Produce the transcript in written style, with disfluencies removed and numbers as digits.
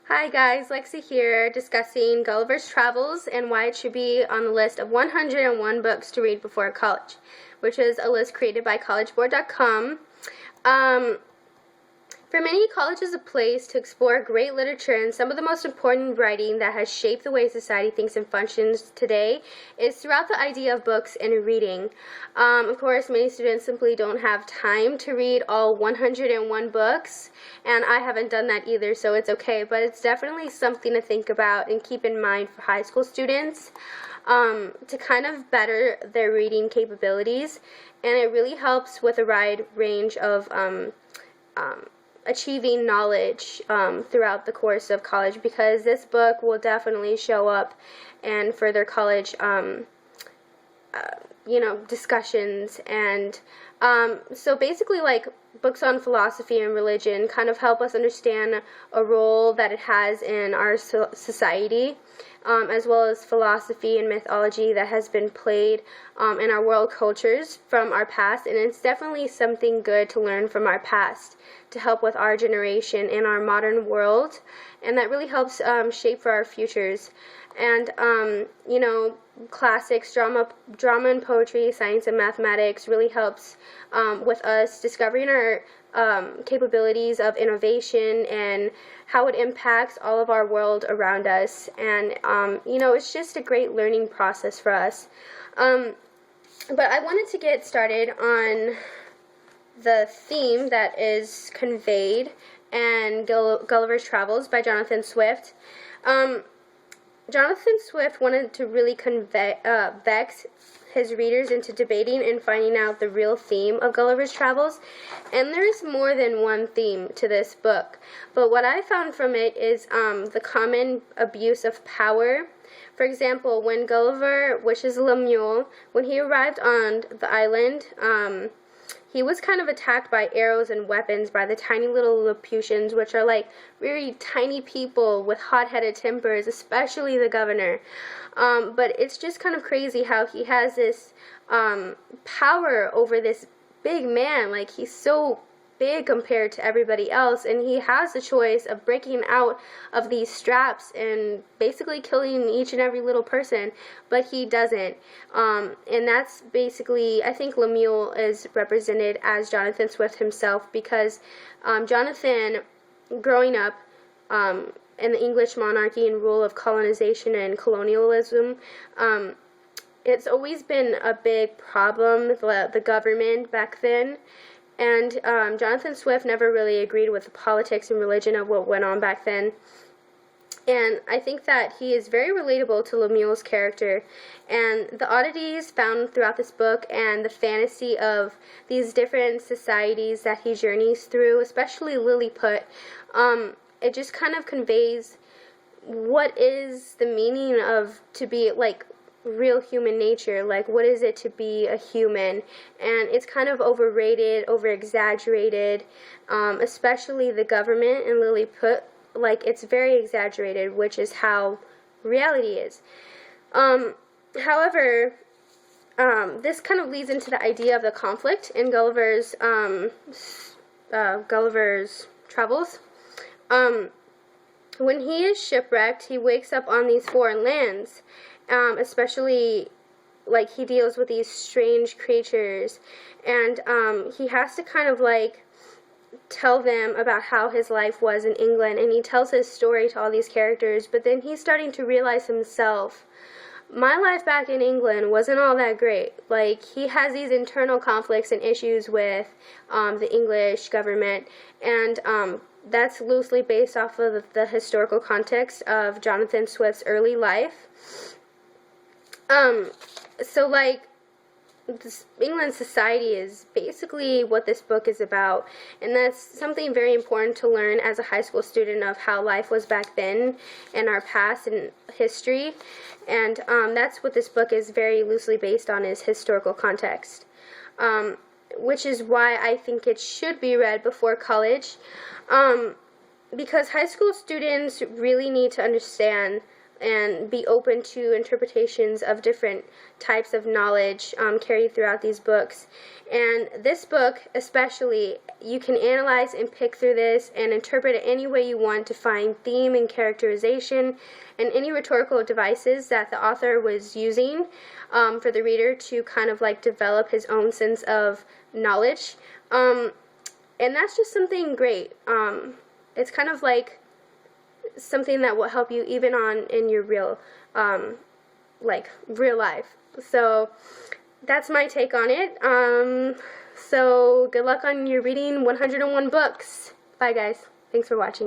Hi guys, Lexie here discussing Gulliver's Travels and why it should be on the list of 101 books to read before college, which is a list created by collegeboard.com. For many, college is a place to explore great literature, and some of the most important writing that has shaped the way society thinks and functions today is throughout the idea of books and reading. Of course, many students simply don't have time to read all 101 books, and I haven't done that either, so it's okay, but it's definitely something to think about and keep in mind for high school students to kind of better their reading capabilities, and it really helps with a wide range of achieving knowledge throughout the course of college, because this book will definitely show up in further college discussions. And so basically, like, books on philosophy and religion kind of help us understand a role that it has in our society, as well as philosophy and mythology that has been played in our world cultures from our past, and it's definitely something good to learn from our past to help with our generation in our modern world, and that really helps shape for our futures. And classics, drama and poetry, science and mathematics really helps with us discovering our capabilities of innovation and how it impacts all of our world around us. And it's just a great learning process for us. But I wanted to get started on the theme that is conveyed in Gulliver's Travels by Jonathan Swift. Jonathan Swift wanted to really vex his readers into debating and finding out the real theme of Gulliver's Travels, and there's more than one theme to this book, but what I found from it is the common abuse of power. For example, when Gulliver, which is Lemuel, when he arrived on the island, he was kind of attacked by arrows and weapons by the tiny little Laputians, which are like very tiny people with hot-headed tempers, especially the governor. But it's just kind of crazy how he has this power over this big man. Like, he's so big compared to everybody else, and he has the choice of breaking out of these straps and basically killing each and every little person, but he doesn't. And that's basically, I think Lemuel is represented as Jonathan Swift himself, because Jonathan, growing up in the English monarchy and rule of colonization and colonialism, it's always been a big problem, the government back then. And Jonathan Swift never really agreed with the politics and religion of what went on back then. And I think that he is very relatable to Lemuel's character. And the oddities found throughout this book and the fantasy of these different societies that he journeys through, especially Lilliput, it just kind of conveys what is the meaning of to be, like, real human nature. Like, what is it to be a human? And it's kind of overrated, over-exaggerated, especially the government in Lilliput. Like, it's very exaggerated, which is how reality is. However, this kind of leads into the idea of the conflict in Gulliver's Travels. When he is shipwrecked, he wakes up on these foreign lands, especially, like, he deals with these strange creatures, and he has to kind of, like, tell them about how his life was in England, and he tells his story to all these characters, but then he's starting to realize himself, my life back in England wasn't all that great. Like, he has these internal conflicts and issues with the English government, and that's loosely based off of the historical context of Jonathan Swift's early life. So, like, England society is basically what this book is about, and that's something very important to learn as a high school student, of how life was back then in our past and history. And that's what this book is very loosely based on, is historical context, which is why I think it should be read before college, because high school students really need to understand and be open to interpretations of different types of knowledge carried throughout these books. And this book especially, you can analyze and pick through this and interpret it any way you want to find theme and characterization and any rhetorical devices that the author was using for the reader to kind of like develop his own sense of knowledge. And that's just something great. It's kind of like something that will help you even in your real real life. So that's my take on it. So good luck on your reading 101 books. Bye guys. Thanks for watching.